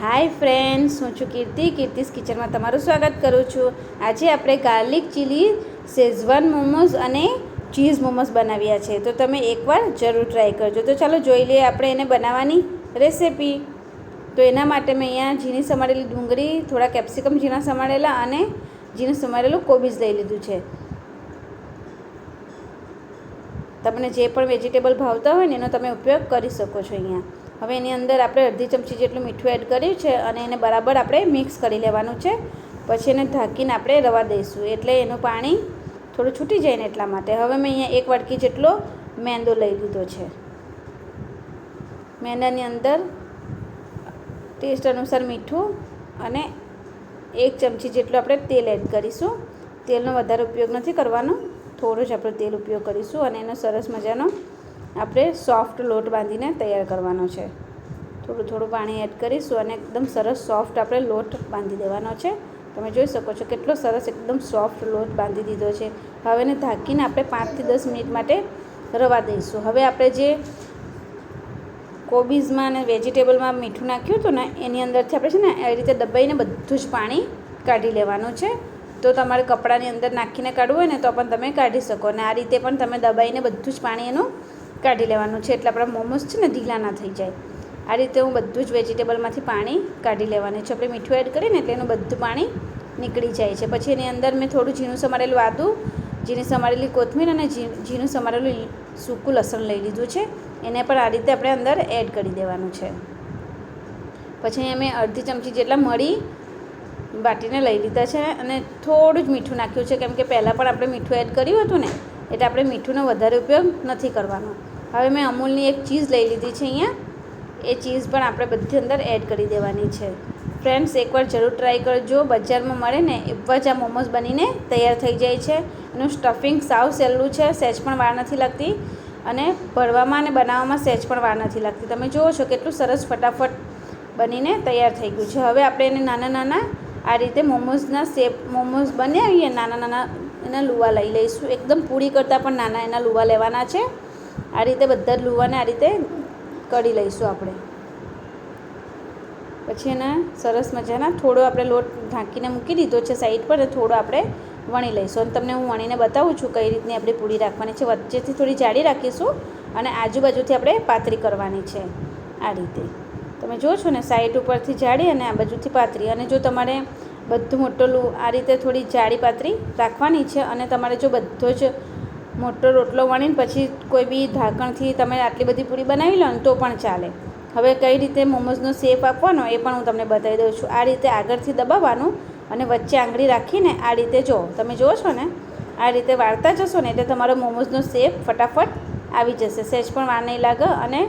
Hi friends, હું છું કીર્તિસ કિચનમાં તમારું સ્વાગત કરું છું। આજે આપણે ગાર્લિક ચીલી શેઝવાન મોમોઝ અને ચીઝ મોમોઝ બનાવ્યા છે, તો તમે એકવાર જરૂર ટ્રાય કરજો। તો ચાલો જોઈ લઈએ આપણે એને બનાવવાની રેસિપી। તો એના માટે મેં અહીંયા ઝીણી સમારેલી ડુંગળી, થોડા કેપ્સિકમ ઝીણા સમારેલા અને ઝીણું સમારેલું કોબીજ લઈ લીધું છે। તમને જે પણ વેજીટેબલ ભાવતા હોય ને એનો તમે ઉપયોગ કરી શકો છો। અહીંયા હવે એની અંદર આપણે અડધી ચમચી જેટલું મીઠું એડ કર્યું છે અને એને બરાબર આપણે મિક્સ કરી લેવાનું છે। પછી એને ઢાંકીને આપણે રવા દઈશું, એટલે એનું પાણી થોડું છૂટી જાય ને એટલા માટે। હવે મેં અહીંયા 1 વાટકી જેટલો મેંદો લઈ લીધો છે। મેંદાની અંદર ટેસ્ટ અનુસાર મીઠું અને 1 ચમચી જેટલું આપણે તેલ એડ કરીશું। તેલનો વધારે ઉપયોગ નથી કરવાનો, થોડો જ આપણે તેલ ઉપયોગ કરીશું અને એનો સરસ મજાનો આપણે સોફ્ટ લોટ બાંધીને તૈયાર કરવાનો છે। થોડું પાણી એડ કરીશું અને એકદમ સરસ સોફ્ટ આપણે લોટ બાંધી દેવાનો છે। તમે જોઈ શકો છો કેટલો સરસ એકદમ સોફ્ટ લોટ બાંધી દીધો છે। હવે એને ઢાંકીને આપણે 5 થી 10 મિનિટ માટે રવા દઈશું। હવે આપણે જે કોબીઝમાં અને વેજીટેબલમાં મીઠું નાખ્યું હતું ને એની અંદરથી આપણે છે ને એ રીતે દબાઈને બધું જ પાણી કાઢી લેવાનું છે। તો તમારે કપડાની અંદર નાખીને કાઢવું હોય ને તો પણ તમે કાઢી શકો, અને આ રીતે પણ તમે દબાઈને બધું જ પાણી એનું કાઢી લેવાનું છે, એટલે આપણા મોમોઝ છે ને ઢીલા ના થઈ જાય। આ રીતે હું બધું જ વેજીટેબલમાંથી પાણી કાઢી લેવાની છે। આપણે મીઠું એડ કરીને એટલે એનું બધું પાણી નીકળી જાય છે। પછી એની અંદર મેં થોડું ઝીણું સમારેલું આદું, ઝીણી સમારેલી કોથમીર અને ઝીણું સમારેલું સૂકું લસણ લઈ લીધું છે, એને પણ આ રીતે આપણે અંદર એડ કરી દેવાનું છે। પછી અહીંયા મેં અડધી ચમચી જેટલા મરી વાટીને લઈ લીધા છે અને થોડું જ મીઠું નાખ્યું છે, કેમ કે પહેલાં પણ આપણે મીઠું એડ કર્યું હતું ને, એટલે આપણે મીઠુંનો વધારે ઉપયોગ નથી કરવાનો। હવે મેં અમૂલની એક ચીઝ લઈ લીધી છે અહીંયા, એ ચીઝ પણ આપણે બધી અંદર એડ કરી દેવાની છે। ફ્રેન્ડ્સ, એકવાર જરૂર ટ્રાય કરજો, બજારમાં મળે ને એવા જ આ મોમોઝ બનીને તૈયાર થઈ જાય છે। એનું સ્ટફિંગ સાવ સહેલું છે, સહેજ પણ વાર નથી લાગતી અને ભરવામાં અને બનાવવામાં સહેજ પણ વાર નથી લાગતી। તમે જુઓ છો કેટલું સરસ ફટાફટ બનીને તૈયાર થઈ ગયું છે। હવે આપણે એને નાના આ રીતે મોમોઝ બનાવીએ, નાના એના લુવા લઈ લઈશું। એકદમ પૂરી કરતાં પણ નાના એના લુવા લેવાના છે। આ રીતે બધા જ લુવાને આ રીતે કળી લઈશું આપણે। પછી એના સરસ મજાના થોડો આપણે લોટ ઢાંકીને મૂકી દીધો છે સાઈડ પર, અને થોડો આપણે વણી લઈશું અને તમને હું વણીને બતાવું છું કઈ રીતની આપણે પૂરી રાખવાની છે। વચ્ચેથી થોડી જાડી રાખીશું અને આજુબાજુથી આપણે પાતળી કરવાની છે। આ રીતે તમે જુઓ છો ને, સાઈડ ઉપરથી જાડી અને આ બાજુથી પાતળી। અને જો તમારે બધું મોટું આ રીતે થોડી જાડી પાતળી રાખવાની છે અને તમારે જો બધો જ મોટો રોટલો વણીને પછી કોઈ બી ઢાંકણથી તમે આટલી બધી પૂરી બનાવી લો ને તો પણ ચાલે। હવે કઈ રીતે મોમોઝનો શેપ આપવાનો એ પણ હું તમને બતાવી દઉં છું। આ રીતે આગળથી દબાવવાનું અને વચ્ચે આંગળી રાખીને આ રીતે જો તમે જુઓ છો ને, આ રીતે વાળતા જશો ને એટલે તમારો મોમોઝનો શેપ ફટાફટ આવી જશે, સહેજ પણ વાર નહીં લાગે અને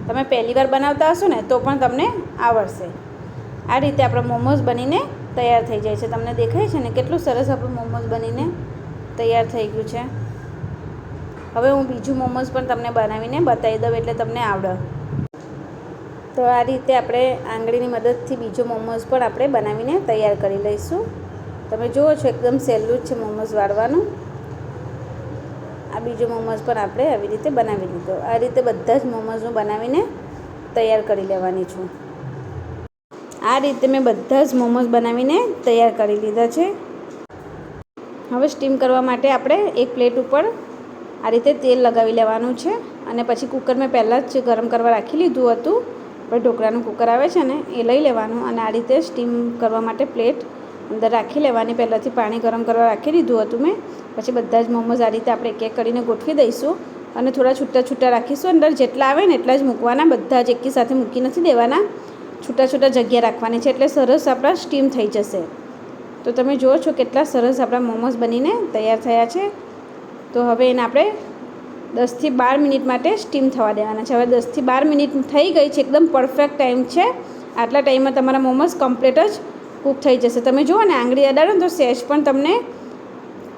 તમે પહેલી વાર બનાવતા હશો ને તો પણ તમને આવડશે। આ રીતે આપણા મોમોઝ બનીને તૈયાર થઈ જાય છે। તમને દેખાય છે ને કેટલું સરસ આપણું મોમોઝ બનીને તૈયાર થઈ ગયું છે। હવે હું બીજું મોમોઝ પણ તમને બનાવીને બતાવી દઉં એટલે તમને આવડે। તો આ રીતે આપણે આંગળીની મદદથી બીજો મોમોઝ પણ આપણે બનાવીને તૈયાર કરી લઈશું। તમે જુઓ છો એકદમ સહેલું જ છે મોમોઝ વાળવાનું। આ બીજો મોમોઝ પણ આપણે આવી રીતે બનાવી લીધો। આ રીતે બધા જ મોમોઝ હું બનાવીને તૈયાર કરી લેવાની છું। આ રીતે મેં બધા જ મોમોઝ બનાવીને તૈયાર કરી લીધા છે। હવે સ્ટીમ કરવા માટે આપણે એક પ્લેટ ઉપર આ રીતે તેલ લગાવી લેવાનું છે અને પછી કુકર મેં પહેલાં જ ગરમ કરવા રાખી લીધું હતું। આપણે ઢોકળાનું કુકર આવે છે ને એ લઈ લેવાનું અને આ રીતે સ્ટીમ કરવા માટે પ્લેટ અંદર રાખી લેવાની। પહેલાંથી પાણી ગરમ કરવા રાખી દીધું હતું મેં। પછી બધા જ મોમોઝ આ રીતે આપણે એક એક કરીને ગોઠવી દઈશું અને થોડા છૂટા રાખીશું। અંદર જેટલા આવે ને એટલા જ મૂકવાના, બધા જ એકી સાથે મૂકી નથી દેવાના, છૂટા જગ્યા રાખવાની છે, એટલે સરસ આપણા સ્ટીમ થઈ જશે। તો તમે જુઓ છો કેટલા સરસ આપણા મોમોઝ બનીને તૈયાર થયા છે। તો હવે એને આપણે 10 થી 12 મિનિટ માટે સ્ટીમ થવા દેવાના છે। હવે 10 થી 12 મિનિટ થઈ ગઈ છે, એકદમ પરફેક્ટ ટાઈમ છે। આટલા ટાઈમમાં તમારા મોમોઝ કમ્પ્લીટ જ કૂક થઈ જશે। તમે જુઓ ને આંગળી અડાડો ને તો સહેજ પણ તમને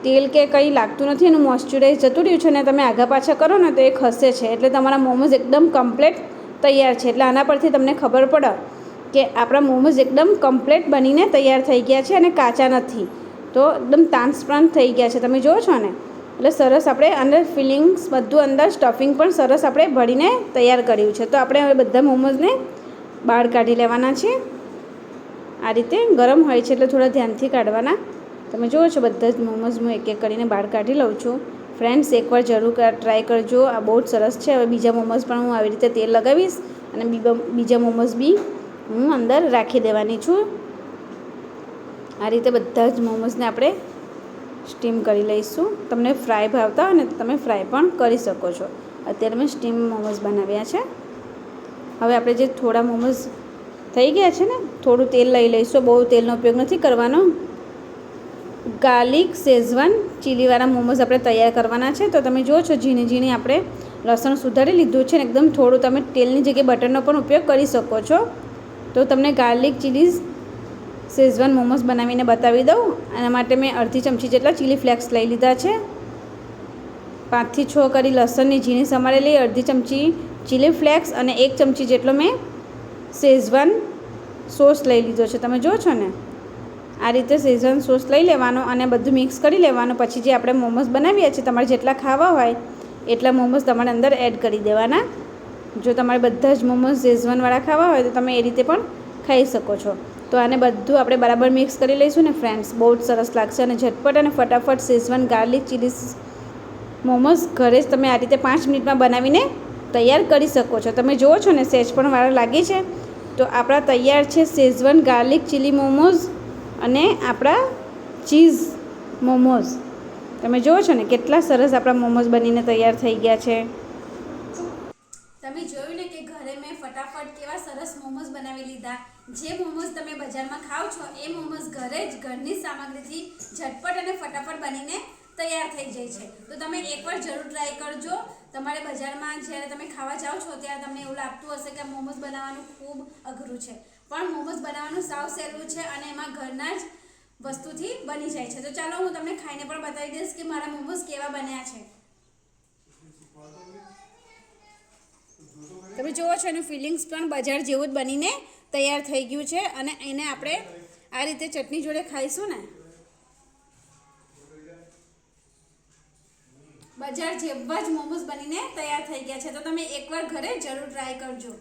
તેલ કે કંઈ લાગતું નથી, એનું મોઇશ્ચરાઇઝ જતું રહ્યું છે ને તમે આગા પાછા કરો ને તો એ ખસે છે, એટલે તમારા મોમોઝ એકદમ કમ્પ્લીટ તૈયાર છે। એટલે આના પરથી તમને ખબર પડે કે આપણા મોમોઝ એકદમ કમ્પ્લીટ બનીને તૈયાર થઈ ગયા છે અને કાચા નથી, તો એકદમ ટ્રાન્સપરન્ટ થઈ ગયા છે। તમે જુઓ છો ને, એટલે સરસ આપણે અંદર ફિલિંગ્સ બધું અંદર સ્ટફિંગ પણ સરસ આપણે ભરીને તૈયાર કર્યું છે। તો આપણે હવે બધા મોમોઝને બહાર કાઢી લેવાના છે। આ રીતે ગરમ હોય છે એટલે થોડા ધ્યાનથી કાઢવાના. તમે જુઓ છો બધા જ મોમોઝ હું એક એક કરીને બહાર કાઢી લઉં છું. ફ્રેન્ડ્સ એકવાર જરૂર ટ્રાય કરજો, આ બહુ જ સરસ છે. હવે બીજા મોમોઝ પણ હું આવી રીતે તેલ લગાવીશ અને બીજા મોમોઝ બી હું અંદર રાખી દેવાની છું. આ રીતે બધા જ મોમોઝને આપણે સ્ટીમ કરી લઈશું. તમને ફ્રાય ભાવતા હોય ને તમે ફ્રાય પણ કરી શકો છો. અત્યારે મેં સ્ટીમ મોમોઝ બનાવ્યા છે. હવે આપણે જે થોડા મોમોઝ થઈ ગયા છે ને, થોડું તેલ લઈ લઈશું. બહુ તેલનો ઉપયોગ નથી કરવાનો. ગાર્લિક શેઝવાન ચીલીવાળા મોમોઝ આપણે તૈયાર કરવાના છે. તો તમે જુઓ છો ઝીણી ઝીણી આપણે લસણ સુધારી લીધું છે ને એકદમ થોડું. તમે તેલની જગ્યાએ બટરનો પણ ઉપયોગ કરી શકો છો. તો તમને ગાર્લિક ચીલીઝ શેઝવાન મોમોઝ બનાવીને બતાવી દઉં. એના માટે મેં અડધી ચમચી જેટલા ચીલી ફ્લેક્સ લઈ લીધા છે. 5 થી 6 કરી લસણની ઝીણી સમારેલી અડધી ચમચી ચીલી ફ્લેક્સ અને 1 ચમચી જેટલો મેં શેઝવાન સોસ લઈ લીધો છે. તમે જુઓ છો ને આ રીતે શેઝવાન સોસ લઈ લેવાનો અને બધું મિક્સ કરી લેવાનું. પછી જે આપણે મોમોઝ બનાવ્યા છે તમારે જેટલા ખાવા હોય એટલા મોમોઝ તમારે અંદર એડ કરી દેવાના. જો તમારે બધા જ મોમોઝ શેઝવાનવાળા ખાવા હોય તો તમે એ રીતે પણ ખાઈ શકો છો. તો આને બધું આપણે બરાબર મિક્સ કરી લઈશું ને ફ્રેન્ડ્સ, બહુ જ સરસ લાગશે. અને ઝટપટ અને ફટાફટ શેઝવાન ગાર્લિક ચીલી મોમોઝ ઘરે જ તમે આ રીતે 5 મિનિટમાં બનાવીને તૈયાર કરી શકો છો. તમે જુઓ છો ને સહેજ પણ વાર લાગી છે. તો આપણા તૈયાર છે શેઝવાન ગાર્લિક ચીલી મોમોઝ અને આપણા ચીઝ મોમોઝ. તમે જુઓ છો ને કેટલા સરસ આપણા મોમોઝ બનીને તૈયાર થઈ ગયા છે. તમે જોયું ને કે ઘરે મેં ફટાફટ કેવા સરસ મોમોઝ બનાવી લીધા. જે મોમોઝ તમે બજારમાં ખાઓ છો એ મોમોઝ ઘરે જ ઘરની સામગ્રીથી ઝટપટ અને ફટાફટ બનીને તૈયાર થઈ જાય છે. તો તમે એકવાર જરૂર ટ્રાય કરજો. તમારે બજારમાં જ્યારે તમે ખાવા જાઓ છો ત્યારે તમને એવું લાગતું હશે કે મોમોઝ બનાવવાનું ખૂબ અઘરું છે, પણ મોમોઝ બનાવવાનું સાવ સહેલું છે અને એમાં ઘરના જ વસ્તુથી બની જાય છે. તો ચાલો હું તમને ખાઈને પણ બતાવી દઈશ કે મારા મોમોઝ કેવા બન્યા છે. તમે જુઓ છો એનું ફિલિંગ્સ પણ બજાર જેવું જ બનીને તૈયાર થઈ ગયું છે. અને એને આપણે આ રીતે ચટણી જોડે ખાઈશું ને બજાર જેવા જ મોમોઝ બનીને તૈયાર થઈ ગયા છે. તો તમે એકવાર ઘરે જરૂર ટ્રાય કરજો.